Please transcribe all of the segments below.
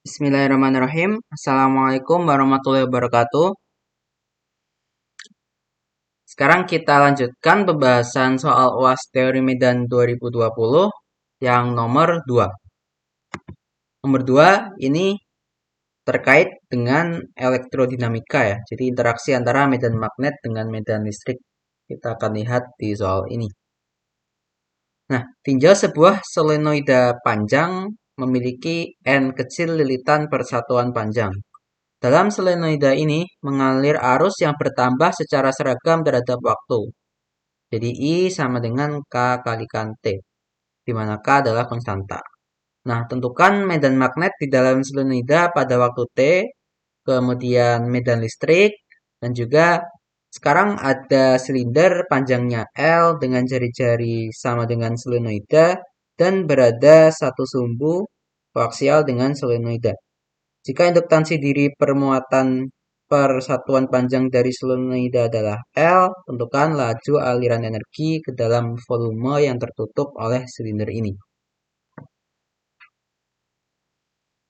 Bismillahirrahmanirrahim. Assalamualaikum warahmatullahi wabarakatuh. Sekarang kita lanjutkan pembahasan soal UAS Teori Medan 2020 yang nomor 2. Nomor 2 ini terkait dengan elektrodinamika ya. Jadi interaksi antara medan magnet dengan medan listrik. Kita akan lihat di soal ini. Nah, tinjau sebuah solenoida panjang memiliki N kecil lilitan persatuan panjang. Dalam solenoida ini mengalir arus yang bertambah secara seragam terhadap waktu. Jadi I sama dengan K kalikan T, di mana K adalah konstanta. Nah, tentukan medan magnet di dalam solenoida pada waktu T, kemudian medan listrik, dan juga sekarang ada silinder panjangnya L dengan jari-jari sama dengan solenoida dan berada satu sumbu koaksial dengan solenoida. Jika induktansi diri permuatan persatuan panjang dari solenoida adalah L, tentukan laju aliran energi ke dalam volume yang tertutup oleh silinder ini.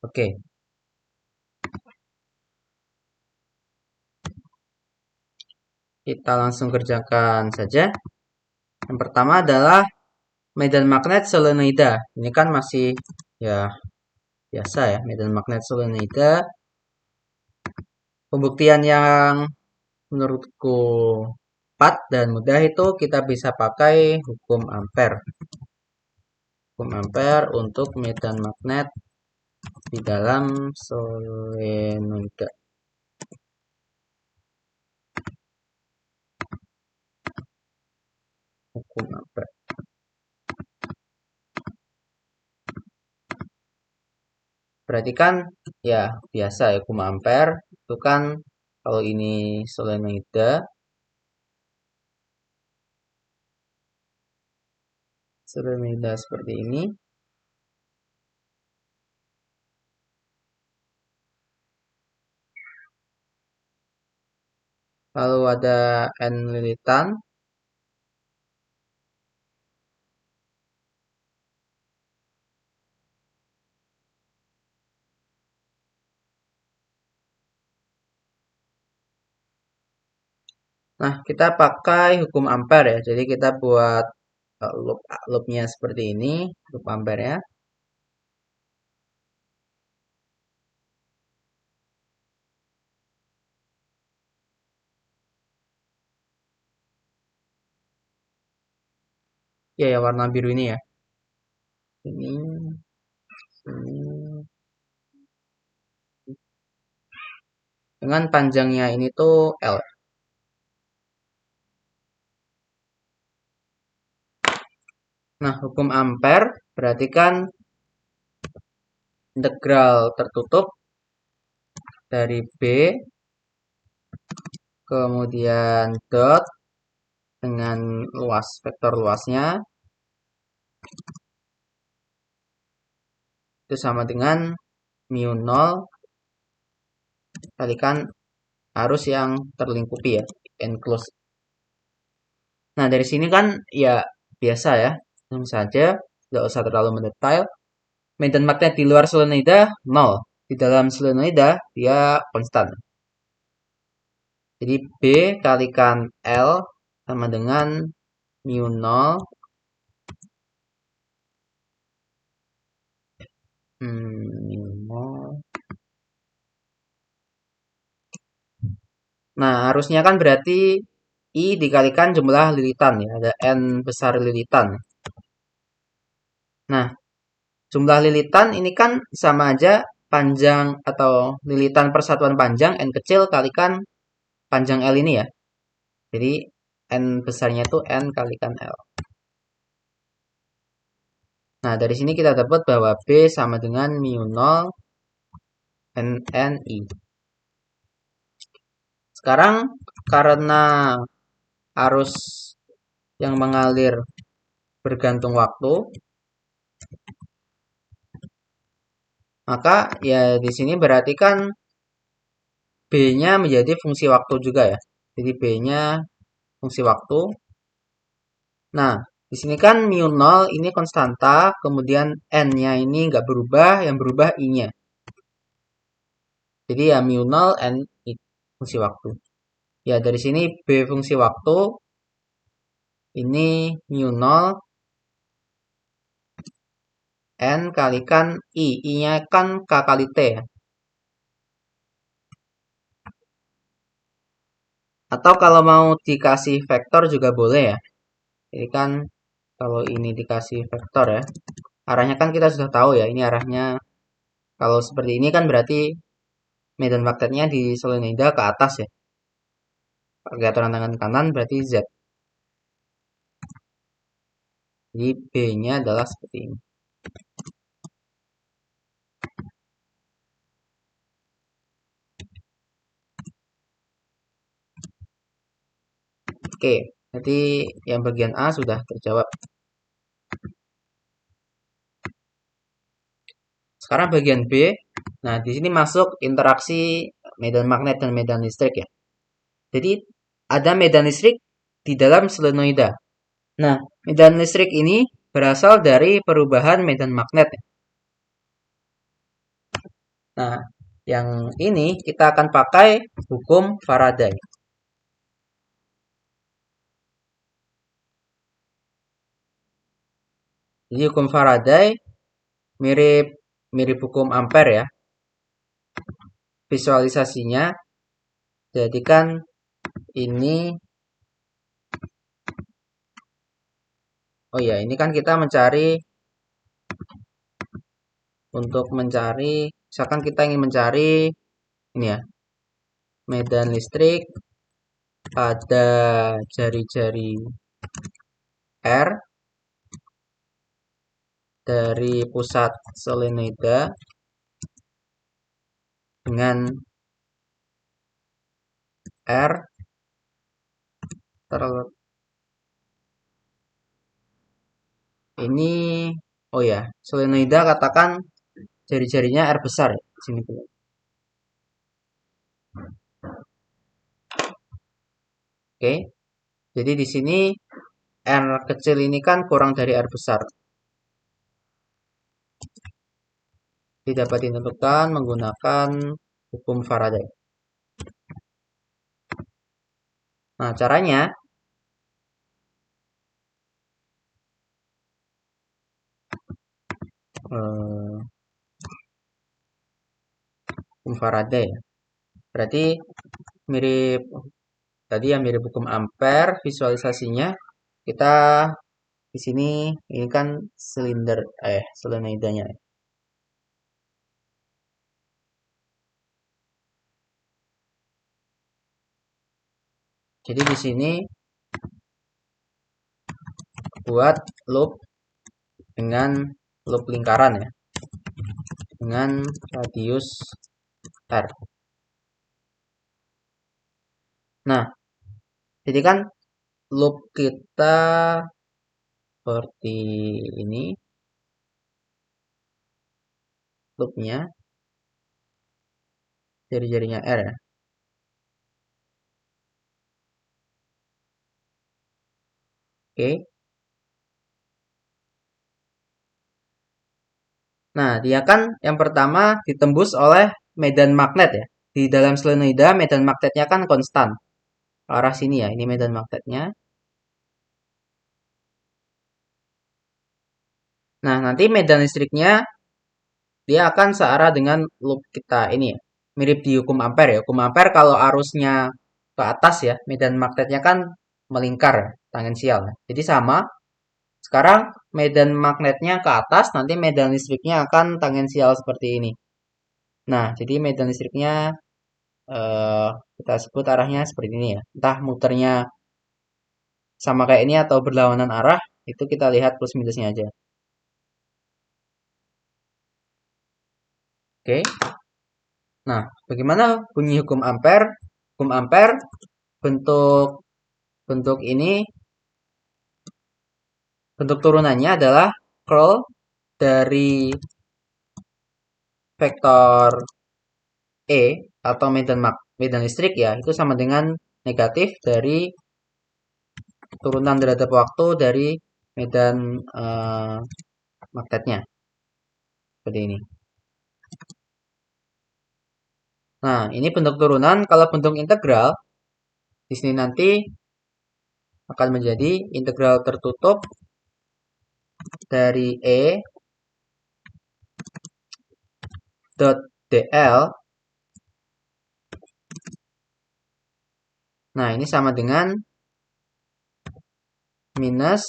Oke. Kita langsung kerjakan saja. Yang pertama adalah medan magnet solenoida. Ini kan masih ya biasa ya, medan magnet solenoida. Pembuktian yang menurutku cepat dan mudah itu kita bisa pakai hukum Ampere. Hukum Ampere untuk medan magnet di dalam solenoida. Hukum Ampere. Berarti kan ya biasa ya, hukum Ampere itu kan kalau ini solenoida seperti ini. Lalu ada N lilitan. Nah, kita pakai hukum Ampere ya. Jadi kita buat loopnya seperti ini, loop Ampere ya. Ya, ya warna biru ini ya. Ini, ini. Dengan panjangnya ini tuh L. Nah, hukum Ampere berarti kan integral tertutup dari B, kemudian dot dengan luas, vektor luasnya, itu sama dengan mu 0 kalikan arus yang terlingkupi ya, enclosed. Nah, dari sini kan ya biasa ya, langsung saja, tidak usah terlalu mendetail. Medan magnet di luar solenoida 0. Di dalam solenoida dia konstan. Jadi B kalikan L sama dengan mu 0 Nah, harusnya kan berarti I dikalikan jumlah lilitan ya, ada N besar lilitan. Nah, jumlah lilitan ini kan sama aja panjang atau lilitan persatuan panjang N kecil kalikan panjang L ini ya. Jadi N besarnya itu N kalikan L. Nah, dari sini kita dapat bahwa B sama dengan mu 0 NNI. Sekarang karena arus yang mengalir bergantung waktu, maka ya di sini berarti kan B-nya menjadi fungsi waktu juga ya. Jadi B-nya fungsi waktu. Nah, di sini kan mu 0 ini konstanta, kemudian N-nya ini nggak berubah, yang berubah I-nya. Jadi ya mu 0 n fungsi waktu. Ya dari sini B fungsi waktu ini mu 0 n kalikan I. I-nya kan K kali T ya. Atau kalau mau dikasih vektor juga boleh ya. Jadi kan kalau ini dikasih vektor ya. Arahnya kan kita sudah tahu ya. Ini arahnya kalau seperti ini kan berarti medan magnetnya di solenoida ke atas ya. Pakai aturan tangan kanan berarti Z. Jadi B-nya adalah seperti ini. Oke, jadi yang bagian A sudah terjawab. Sekarang bagian B. Nah, di sini masuk interaksi medan magnet dan medan listrik ya. Jadi ada medan listrik di dalam solenoida. Nah, medan listrik ini berasal dari perubahan medan magnet. Nah, yang ini kita akan pakai hukum Faraday. Jadi hukum Faraday mirip mirip hukum Ampere ya. Visualisasinya jadikan ini oh ya, ini kan kita mencari misalkan kita ingin mencari ini ya, medan listrik pada jari-jari R dari pusat solenoida dengan R ini oh ya, solenoida katakan jari-jarinya R besar ya, di sini dulu. Oke. Jadi di sini R kecil ini kan kurang dari R besar. Jadi dapat ditentukan menggunakan hukum Faraday. Nah, caranya hukum Faraday ya. Berarti mirip tadi yang mirip hukum Ampere visualisasinya kita di sini ini kan silinder solenoidanya. Jadi di sini buat loop dengan loop lingkaran ya. Dengan radius R. Nah, jadi kan loop kita seperti ini. Loopnya jari-jarinya R ya. Oke. Nah, dia kan yang pertama ditembus oleh medan magnet ya. Di dalam solenoida medan magnetnya kan konstan. Arah sini ya, ini medan magnetnya. Nah, nanti medan listriknya dia akan searah dengan loop kita ini ya. Mirip di hukum Ampere ya. Hukum Ampere kalau arusnya ke atas ya, medan magnetnya kan melingkar ya, tangensial ya. Jadi sama. Sekarang medan magnetnya ke atas, nanti medan listriknya akan tangensial seperti ini. Nah, jadi medan listriknya eh, kita sebut arahnya seperti ini ya. Entah muternya sama kayak ini atau berlawanan arah, itu kita lihat plus minusnya aja. Oke. Nah, bagaimana bunyi hukum Ampere? Hukum Ampere bentuk bentuk ini bentuk turunannya adalah curl dari vektor E atau medan listrik ya, itu sama dengan negatif dari turunan derajat waktu dari medan magnetnya. Seperti ini. Nah, ini bentuk turunan. Kalau bentuk integral, di sini nanti akan menjadi integral tertutup dari E dot dl. Nah, ini sama dengan minus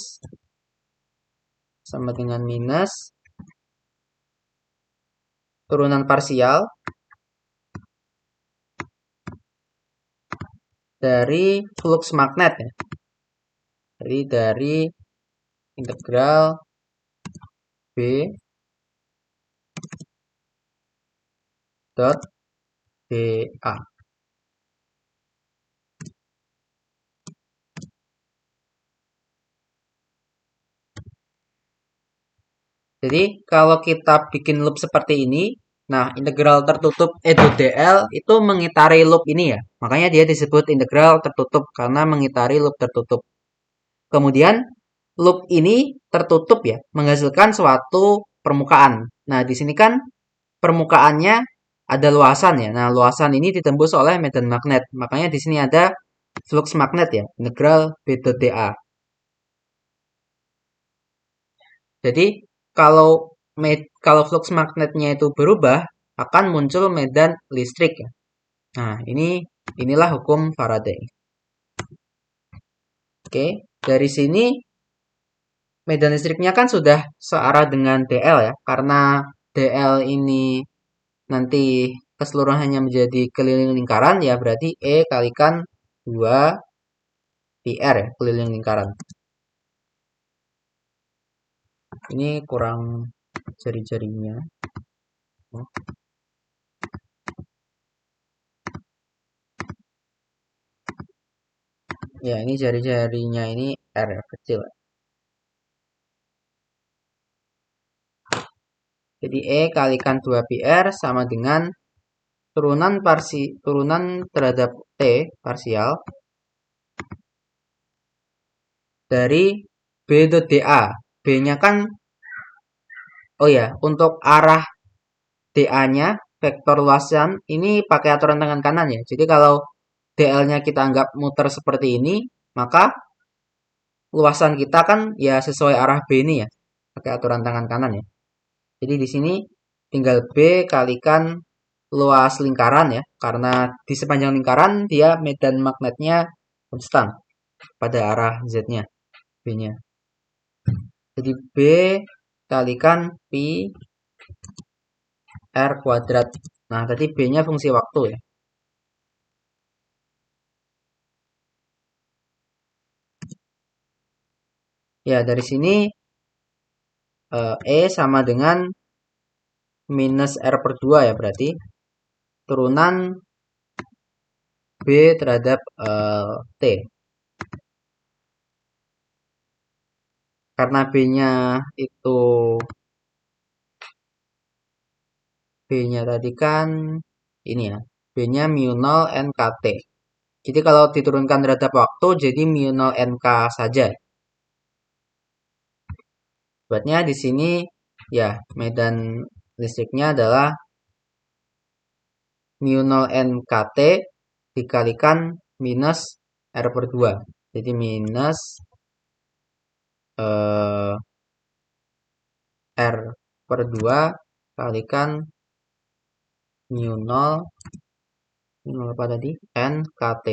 turunan parsial dari flux magnet ya. Jadi dari integral B dot dA. Jadi kalau kita bikin loop seperti ini, nah integral tertutup E dot dl itu mengitari loop ini ya. Makanya dia disebut integral tertutup karena mengitari loop tertutup. Kemudian loop ini tertutup ya, menghasilkan suatu permukaan. Nah, di sini kan permukaannya ada luasan ya. Nah, luasan ini ditembus oleh medan magnet. Makanya di sini ada flux magnet ya, integral B dot dA. Jadi kalau flux magnetnya itu berubah, akan muncul medan listrik ya. Nah, inilah hukum Faraday. Oke, dari sini medan listriknya kan sudah searah dengan dl ya. Karena dl ini nanti keseluruhannya menjadi keliling lingkaran ya, berarti E kalikan 2 PR ya, keliling lingkaran. Ini kurang jari-jarinya. Ya, ini jari-jarinya ini R ya, kecil. Jadi E kalikan 2 PR sama dengan turunan terhadap T parsial dari B dot dA. B-nya kan, oh ya, untuk arah dA-nya, vektor luasan, ini pakai aturan tangan kanan ya. Jadi kalau dl-nya kita anggap muter seperti ini, maka luasan kita kan ya sesuai arah B ini ya. Pakai aturan tangan kanan ya. Jadi di sini tinggal B kalikan luas lingkaran ya. Karena di sepanjang lingkaran dia medan magnetnya konstan pada arah Z-nya, B-nya. Jadi B kalikan pi R kuadrat. Nah, tadi B-nya fungsi waktu ya. Ya, dari sini E sama dengan minus R per 2 ya berarti. Turunan B terhadap T. Karena B-nya tadi kan ini ya. B-nya mu 0 NKT. Jadi kalau diturunkan terhadap waktu jadi mu 0 NK saja. Buatnya di sini ya medan listriknya adalah mu 0 NKT dikalikan minus R per 2. Jadi minus R per 2 kalikan mu 0 apa tadi? NKT.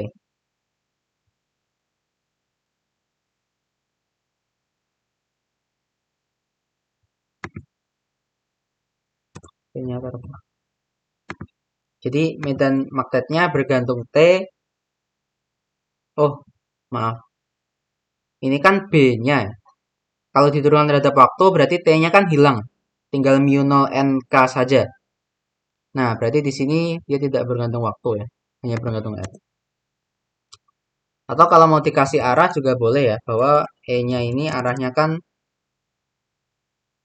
Jadi medan magnetnya bergantung T. Oh, maaf. Ini kan B-nya. Kalau diturunkan terhadap waktu berarti T-nya kan hilang. Tinggal mu 0 NK saja. Nah, berarti di sini dia tidak bergantung waktu ya. Hanya bergantung R. Atau kalau mau dikasih arah juga boleh ya. Bahwa E-nya ini arahnya kan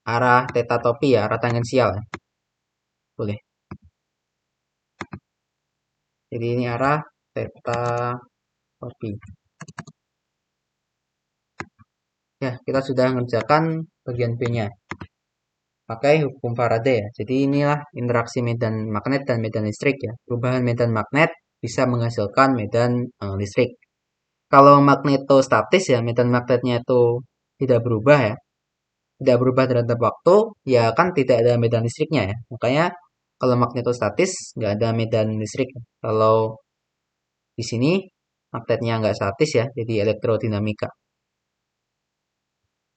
arah theta topi ya. Arah tangensial ya. Boleh. Jadi ini arah theta topi. Ya, kita sudah mengerjakan bagian B-nya. pakai hukum Faraday ya. Jadi inilah interaksi medan magnet dan medan listrik ya. Perubahan medan magnet bisa menghasilkan medan listrik. Kalau magnetostatis ya, medan magnetnya itu tidak berubah ya. Tidak berubah terhadap waktu, ya kan tidak ada medan listriknya ya. Makanya kalau magnetostatis nggak ada medan listrik. Kalau di sini magnetnya nggak statis ya, jadi elektrodinamika.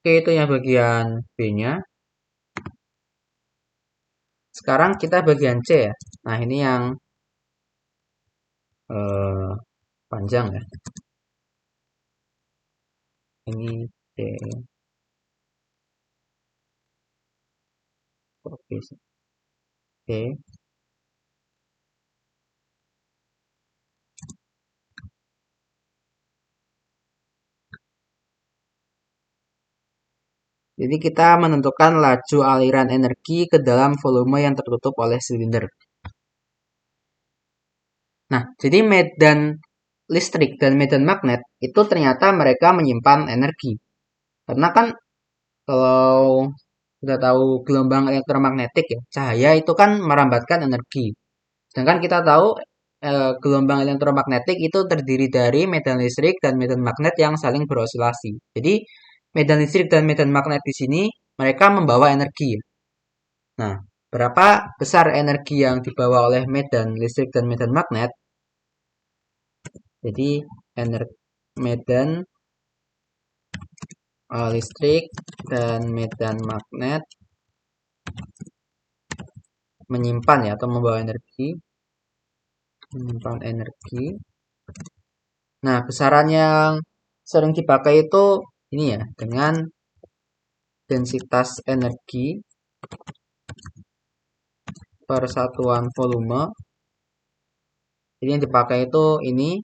Oke, itu yang bagian B-nya. Sekarang kita bagian C ya. Nah, ini yang eh, panjang ya. Ini C. Oke, C. Jadi kita menentukan laju aliran energi ke dalam volume yang tertutup oleh silinder. Nah, jadi medan listrik dan medan magnet itu ternyata mereka menyimpan energi. Karena kan kalau kita tahu gelombang elektromagnetik ya, cahaya itu kan merambatkan energi. Sedangkan kita tahu gelombang elektromagnetik itu terdiri dari medan listrik dan medan magnet yang saling berosilasi. Jadi medan listrik dan medan magnet di sini mereka membawa energi. Nah, berapa besar energi yang dibawa oleh medan listrik dan medan magnet? Jadi medan listrik dan medan magnet menyimpan ya atau membawa energi, menyimpan energi. Nah, besaran yang sering dipakai itu ini ya, dengan densitas energi per satuan volume. Jadi yang dipakai itu ini.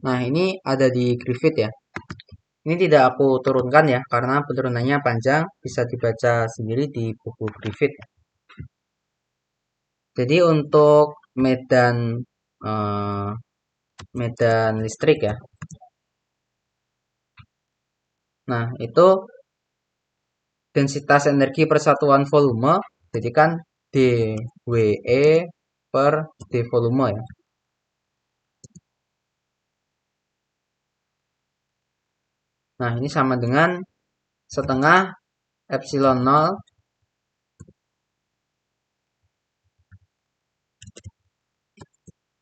Nah, ini ada di Griffith ya. Ini tidak aku turunkan ya, karena penurunannya panjang, bisa dibaca sendiri di buku Griffith. Jadi untuk eh, medan listrik ya. Nah, itu densitas energi per satuan volume, jadi kan dWe per d volume ya. Nah, ini sama dengan setengah epsilon 0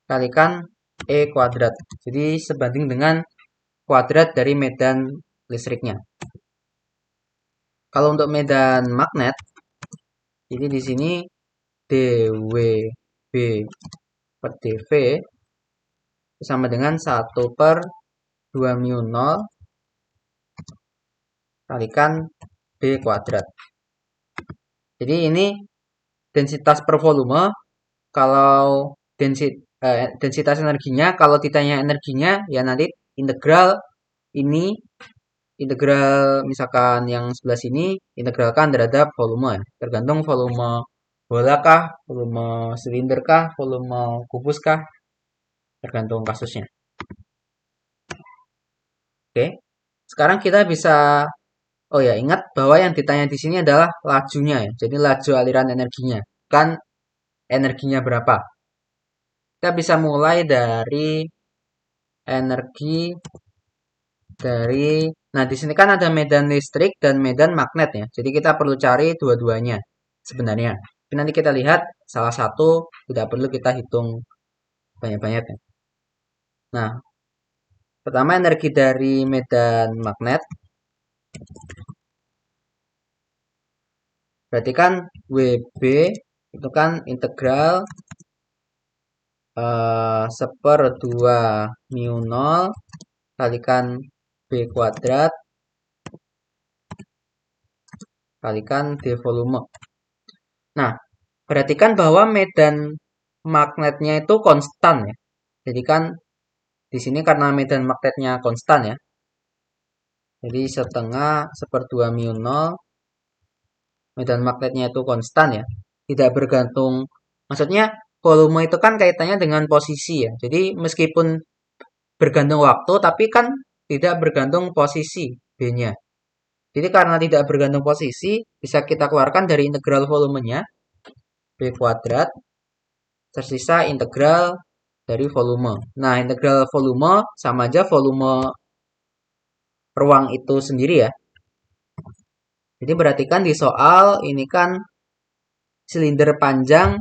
kalikan E kuadrat. Jadi sebanding dengan kuadrat dari medan listriknya. Kalau untuk medan magnet, ini di sini dWb per dV sama dengan 1 per 2 mu 0 kalikan D kuadrat. Jadi ini densitas per volume. Kalau densitas energinya, kalau ditanya energinya, ya nanti integral ini, integral misalkan yang sebelah sini, integralkan terhadap volume. Tergantung volume bola kah, volume silinder kah, volume kubus kah, tergantung kasusnya. Oke, sekarang kita bisa, oh ya ingat bahwa yang ditanya di sini adalah lajunya ya. Jadi laju aliran energinya, kan energinya berapa. Kita bisa mulai dari energi dari, nah di sini kan ada medan listrik dan medan magnet ya. Jadi kita perlu cari dua-duanya sebenarnya. Tapi nanti kita lihat salah satu tidak perlu kita hitung banyak-banyak ya. Nah, pertama energi dari medan magnet. Berarti kan WB itu kan integral 1/2 mu 0 kalikan B kuadrat kalikan D volume. Nah, perhatikan bahwa medan magnetnya itu konstan ya. Jadi kan di sini karena medan magnetnya konstan ya. Jadi setengah 1/2 mu 0 medan magnetnya itu konstan ya. Tidak bergantung, maksudnya volume itu kan kaitannya dengan posisi ya. Jadi meskipun bergantung waktu tapi kan tidak bergantung posisi B-nya. Jadi karena tidak bergantung posisi, bisa kita keluarkan dari integral volumenya, B kuadrat, tersisa integral dari volume. Nah, integral volume sama aja volume ruang itu sendiri ya. Jadi perhatikan di soal ini kan silinder panjang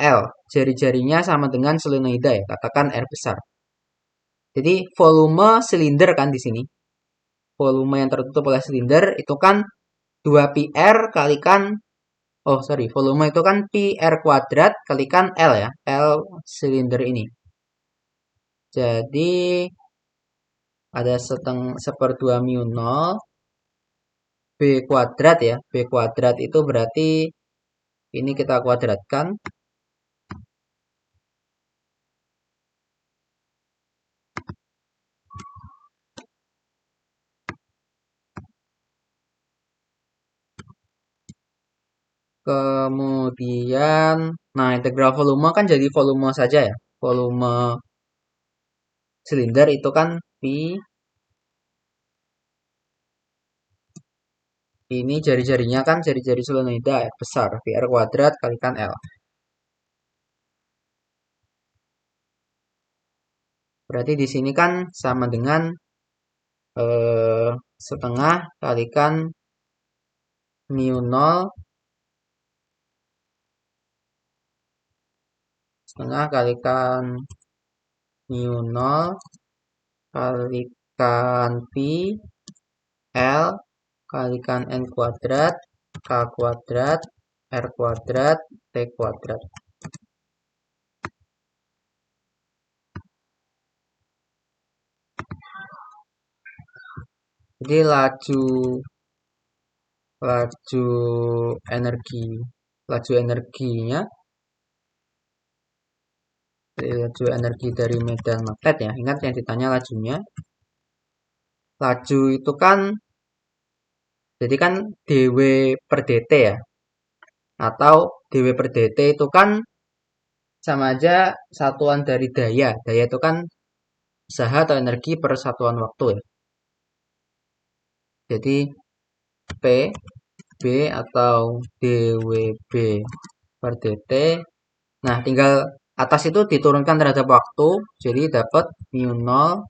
L, jari-jarinya sama dengan solenoida ya, katakan R besar. Jadi volume silinder kan di sini. Volume yang tertutup oleh silinder itu kan 2πr kalikan volume itu kan πr kuadrat kalikan L ya, L silinder ini. Jadi ada seperdua mu 0 B kuadrat ya. B kuadrat itu berarti ini kita kuadratkan. Kemudian, nah integral volume kan jadi volume saja ya. Volume silinder itu kan pi. Ini jari-jarinya kan jari-jari solenoida ya, besar. PR kuadrat kalikan L. Berarti di sini kan sama dengan setengah kalikan mu 0 setengah kalikan mu 0 kalikan pi L kalikan n kuadrat k kuadrat r kuadrat t kuadrat. Jadi laju energinya laju energi dari medan magnet ya. Ingat yang ditanya lajunya. Laju itu kan jadi kan dw per dt ya. Atau dw per dt itu kan sama aja satuan dari daya. Daya itu kan usaha atau energi per satuan waktu ya. Jadi P B atau dWb per dt. Nah, tinggal atas itu diturunkan terhadap waktu. Jadi dapat mu 0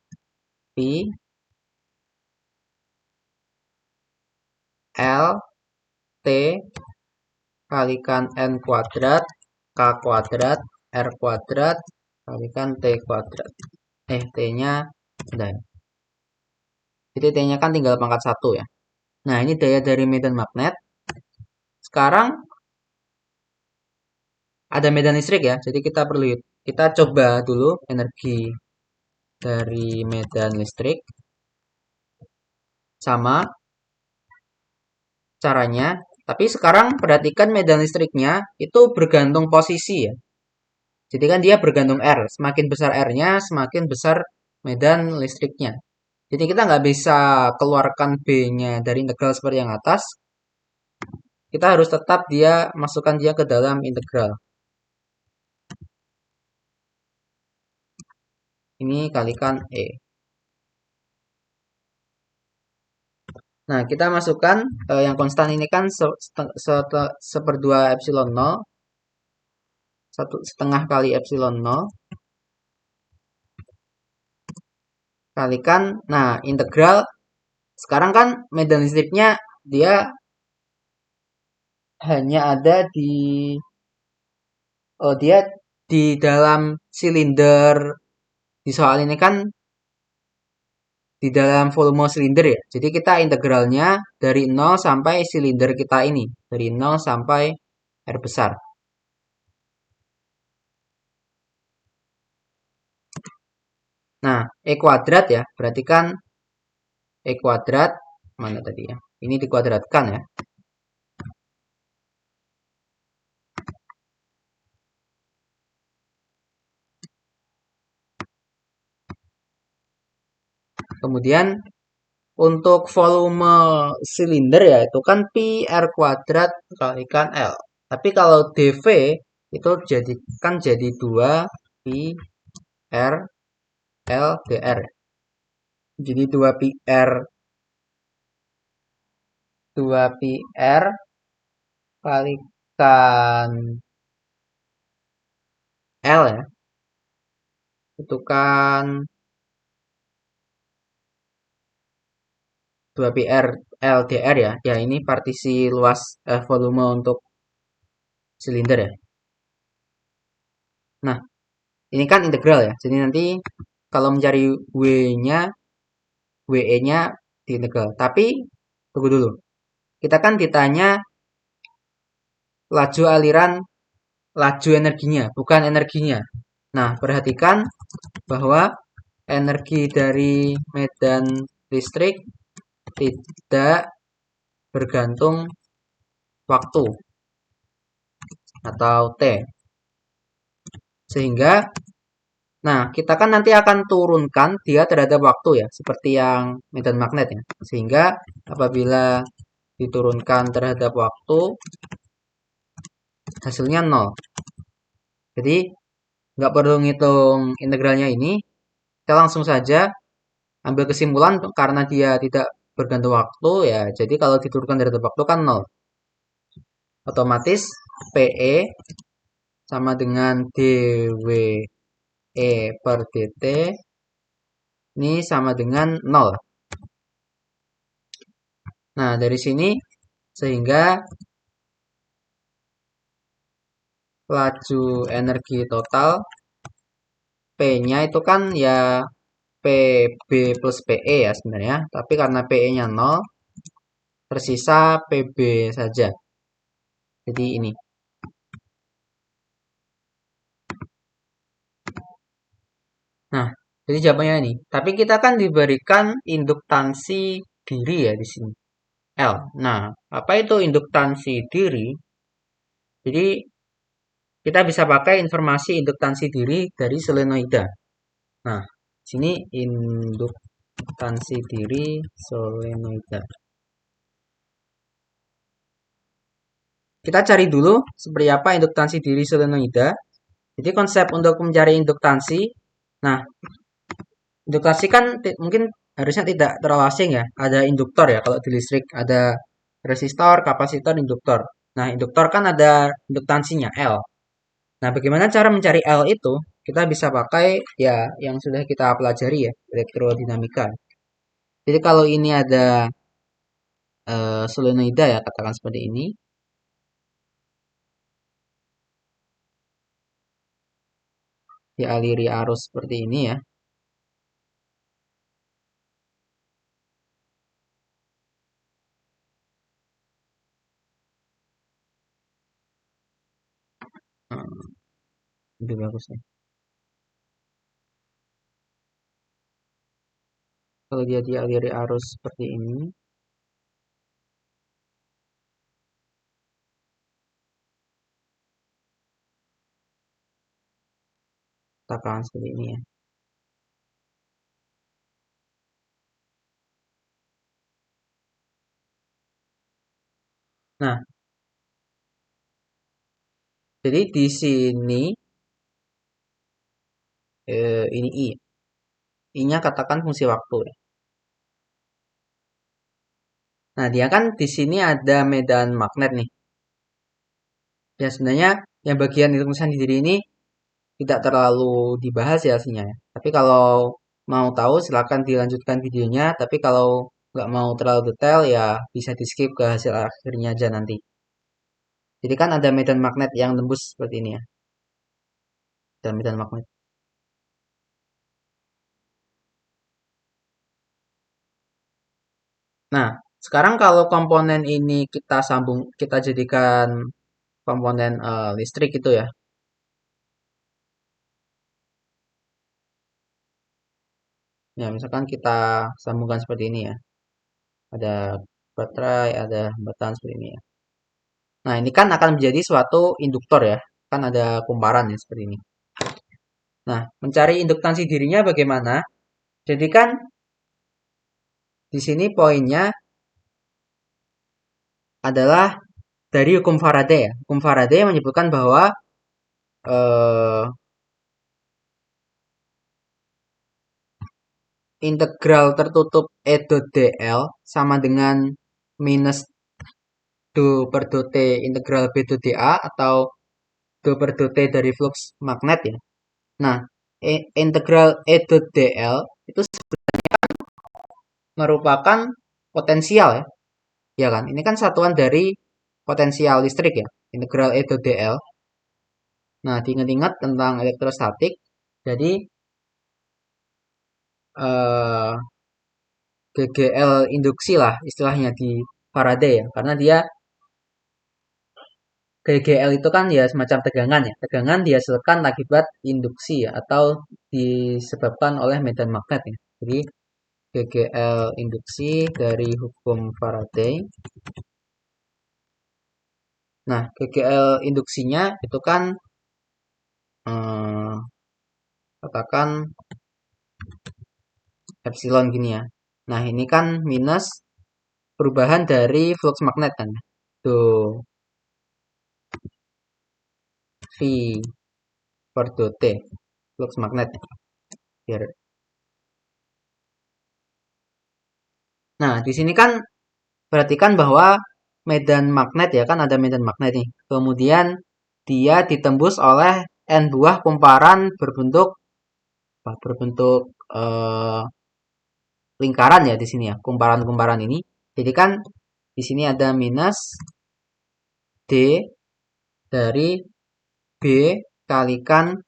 pi L T kalikan n kuadrat k kuadrat r kuadrat kalikan t kuadrat. T-nya udah. Jadi T-nya kan tinggal pangkat 1 ya. Nah, ini daya dari medan magnet. Sekarang ada medan listrik ya. Jadi kita coba dulu energi dari medan listrik. Sama caranya. Tapi sekarang perhatikan medan listriknya itu bergantung posisi ya. Jadi kan dia bergantung R. Semakin besar R-nya, semakin besar medan listriknya. Jadi kita nggak bisa keluarkan B-nya dari integral seperti yang atas. Kita harus tetap masukkan dia ke dalam integral. Ini kalikan E. Nah, kita masukkan yang konstan ini kan seperdua epsilon 0. 1/2 kali epsilon 0. Kalikan, nah integral. Sekarang kan medan listriknya dia hanya ada dia di dalam silinder. Di soal ini kan di dalam volume silinder ya. Jadi kita integralnya dari 0 sampai silinder kita ini. Dari 0 sampai R besar. Nah, E kuadrat ya. Berarti kan E kuadrat. Mana tadi ya? Ini dikuadratkan ya. Kemudian untuk volume silinder ya itu kan pi R kuadrat kalikan L. Tapi kalau dV itu jadi 2 pi R L dr. Jadi 2 pi R 2pi R kalikan L ya. Itu kan 2pi R LDR ya. Ya ini partisi luas volume untuk silinder ya. Nah, ini kan integral ya. Jadi nanti kalau mencari W-nya, WE-nya diintegral. Tapi tunggu dulu. Kita kan ditanya laju aliran, laju energinya, bukan energinya. Nah, perhatikan bahwa energi dari medan listrik tidak bergantung waktu atau T. Sehingga, nah kita kan nanti akan turunkan dia terhadap waktu ya, seperti yang medan magnet ya. Sehingga apabila diturunkan terhadap waktu, hasilnya 0. Jadi, nggak perlu ngitung integralnya ini, kita langsung saja ambil kesimpulan karena dia tidak bergantung waktu ya. Jadi kalau diturunkan terhadap waktu kan 0. Otomatis PE sama dengan dWe per dt ini sama dengan 0. Nah, dari sini sehingga laju energi total P-nya itu kan ya PB plus PE ya sebenarnya. Tapi karena PE-nya 0, tersisa PB saja. Jadi ini. Nah, jadi jawabannya ini. Tapi kita kan diberikan induktansi diri ya di sini. L. Nah, apa itu induktansi diri? Jadi kita bisa pakai informasi induktansi diri dari solenoida. Nah, sini induktansi diri solenoida. Kita cari dulu seperti apa induktansi diri solenoida. Jadi konsep untuk mencari induktansi, nah induktansi kan mungkin harusnya tidak terlalu asing ya. Ada induktor ya kalau di listrik ada resistor, kapasitor, induktor. Nah induktor kan ada induktansinya L. Nah bagaimana cara mencari L itu? Kita bisa pakai ya yang sudah kita pelajari ya elektrodinamika. Jadi kalau ini ada solenoida ya katakan seperti ini. Dialiri arus seperti ini ya. Hmm, lebih bagus ya. Kalau dia dialiri arus seperti ini, katakan seperti ini ya. Nah, jadi di sini ini I. I-nya katakan fungsi waktu ya. Nah, dia kan di sini ada medan magnet nih. Ya sebenarnya yang bagian hitung sendiri ini tidak terlalu dibahas ya aslinya ya. Tapi kalau mau tahu silakan dilanjutkan videonya. Tapi kalau nggak mau terlalu detail ya bisa di skip ke hasil akhirnya aja nanti. Jadi kan ada medan magnet yang tembus seperti ini ya. Dan medan magnet. Nah, sekarang kalau komponen ini kita sambung, kita jadikan komponen listrik itu ya. Ya, misalkan kita sambungkan seperti ini ya. Ada baterai, ada hambatan seperti ini ya. Nah, ini kan akan menjadi suatu induktor ya. Kan ada kumparan ya seperti ini. Nah, mencari induktansi dirinya bagaimana? Jadi kan di sini poinnya adalah dari hukum Faraday ya. Hukum Faraday menyebutkan bahwa eh, integral tertutup E dot dl sama dengan minus do per do T integral B do dA atau do per do T dari flux magnet ya. Nah, integral E do dL itu merupakan potensial ya. Ya kan? Ini kan satuan dari potensial listrik ya. Integral E do dL. Nah, diingat-ingat tentang elektrostatik. Jadi eh, GGL induksi lah istilahnya di Faraday ya. Karena dia GGL itu kan ya semacam tegangan ya. Tegangan dihasilkan akibat induksi ya, atau disebabkan oleh medan magnet ya. Jadi GGL induksi dari hukum Faraday. Nah, GGL induksinya itu kan eh, katakan epsilon gini ya. Nah, ini kan minus perubahan dari flux magnet kan. Tuh, V per dot T, flux magnet. Biar. Nah, di sini kan perhatikan bahwa medan magnet ya kan ada medan magnet nih. Kemudian dia ditembus oleh n buah kumparan berbentuk berbentuk lingkaran ya di sini ya, kumparan-kumparan ini. Jadi kan di sini ada minus D dari B kalikan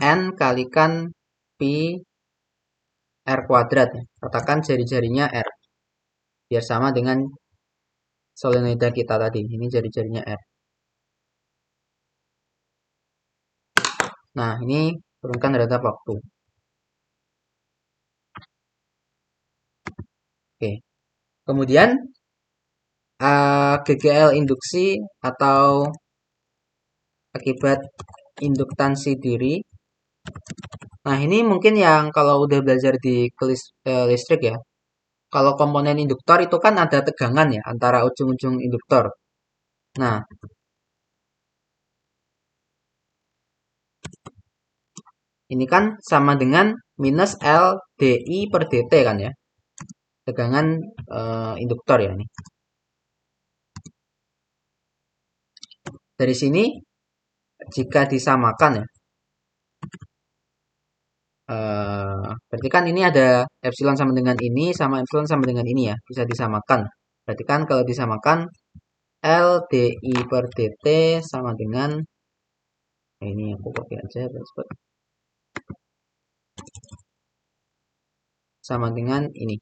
N kalikan Pi R kuadrat. Katakan jari-jarinya R. Biar sama dengan solenoida kita tadi. Ini jari-jarinya R. Nah, ini turunkan terhadap waktu. Oke. Kemudian GGL induksi atau akibat induktansi diri. Nah, ini mungkin yang kalau udah belajar di listrik ya. Kalau komponen induktor itu kan ada tegangan ya antara ujung-ujung induktor. Nah, ini kan sama dengan minus LDI per DT kan ya. Tegangan induktor ya ini. Dari sini jika disamakan ya. Berarti kan ini ada epsilon sama dengan ini sama epsilon sama dengan ini ya. Bisa disamakan. Berarti kan kalau disamakan LDI per DT sama dengan ini aku copy aja sama dengan ini.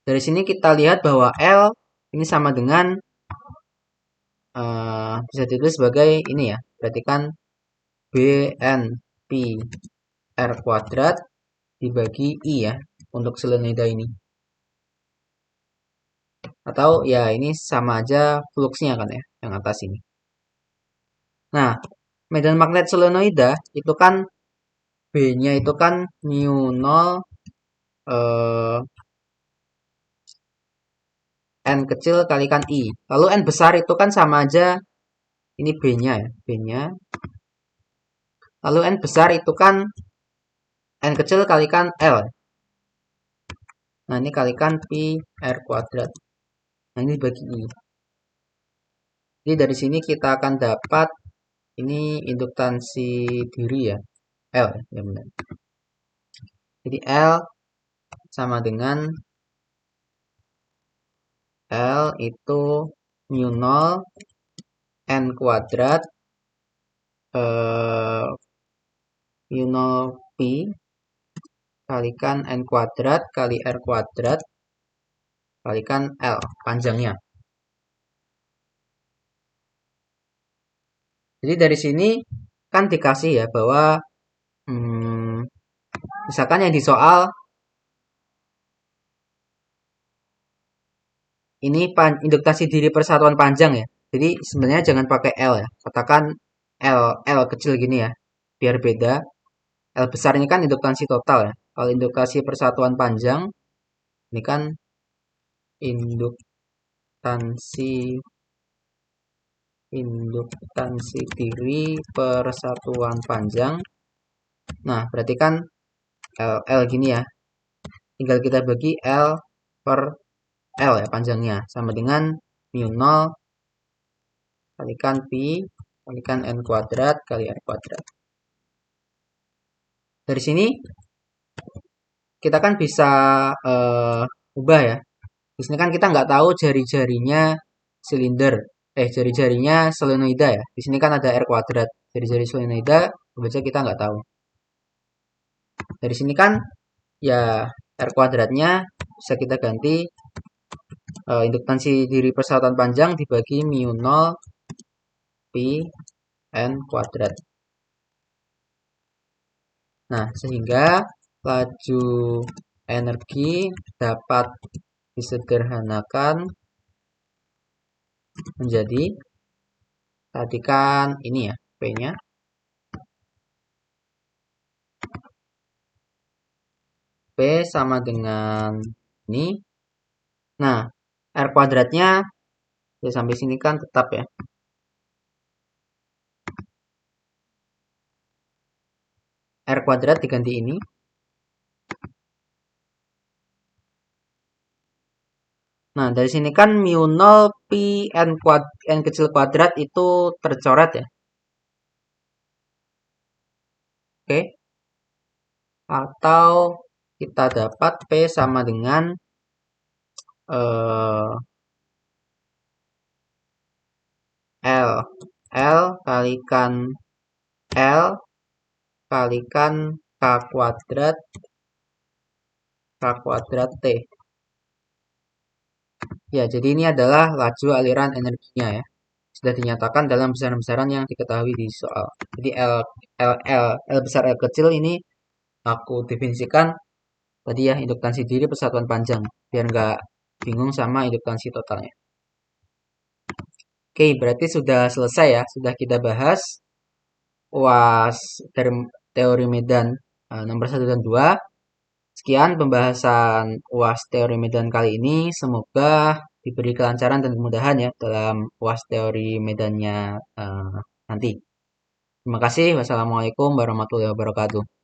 Dari sini kita lihat bahwa L ini sama dengan bisa ditulis sebagai ini ya. Berarti kan BNP R kuadrat dibagi I ya untuk solenoida ini. Atau ya ini sama aja fluxnya kan ya, yang atas ini. Nah, medan magnet solenoida itu kan B-nya itu kan mu 0 N kecil kalikan I. Lalu N besar itu kan sama aja ini B-nya ya, B-nya. Lalu N besar itu kan N kecil kalikan L. Nah, ini kalikan pi R kuadrat. Nah, ini bagi I. Jadi dari sini kita akan dapat ini induktansi diri ya. L ya benar. Jadi L sama dengan L itu mu 0 N kuadrat mu 0 pi kalikan N kuadrat kali R kuadrat kalikan L panjangnya. Jadi dari sini kan dikasih ya bahwa misalkan yang di soal ini induktasi diri persatuan panjang ya. Jadi sebenarnya jangan pakai L ya. Katakan L kecil gini ya. Biar beda. L besar ini kan induktasi total ya. Kalau induktasi persatuan panjang ini kan induktansi diri persatuan panjang. Nah, berarti kan L gini ya. Tinggal kita bagi L per L ya panjangnya. Sama dengan mu 0 kalikan pi kalikan n kuadrat kali r kuadrat. Dari sini kita kan bisa ubah ya. Di sini kan kita nggak tahu jari-jarinya silinder, jari-jarinya solenoida ya. Di sini kan ada r kuadrat, jari-jari solenoida, baca kita nggak tahu. Dari sini kan ya r kuadratnya bisa kita ganti induktansi diri persautan panjang dibagi mu 0 pi n kuadrat. Nah, sehingga laju energi dapat disederhanakan menjadi, tadi kan ini ya P-nya, P sama dengan ini. Nah, R kuadratnya ya sampai sini kan tetap ya. R kuadrat diganti ini. Nah, dari sini kan mu 0 pi n kecil kuadrat itu tercoret ya. Oke. Atau kita dapat P sama dengan L kalikan L kalikan K kuadrat T. Ya, jadi ini adalah laju aliran energinya ya. Sudah dinyatakan dalam besaran-besaran yang diketahui di soal. Jadi L besar L kecil ini aku definisikan tadi ya induktansi diri persatuan panjang biar nggak bingung sama induktansi totalnya. Oke, berarti sudah selesai ya. Sudah kita bahas UAS teori medan nomor 1 dan 2. Sekian pembahasan UAS teori medan kali ini. Semoga diberi kelancaran dan kemudahan ya dalam UAS teori medannya nanti. Terima kasih. Wassalamualaikum warahmatullahi wabarakatuh.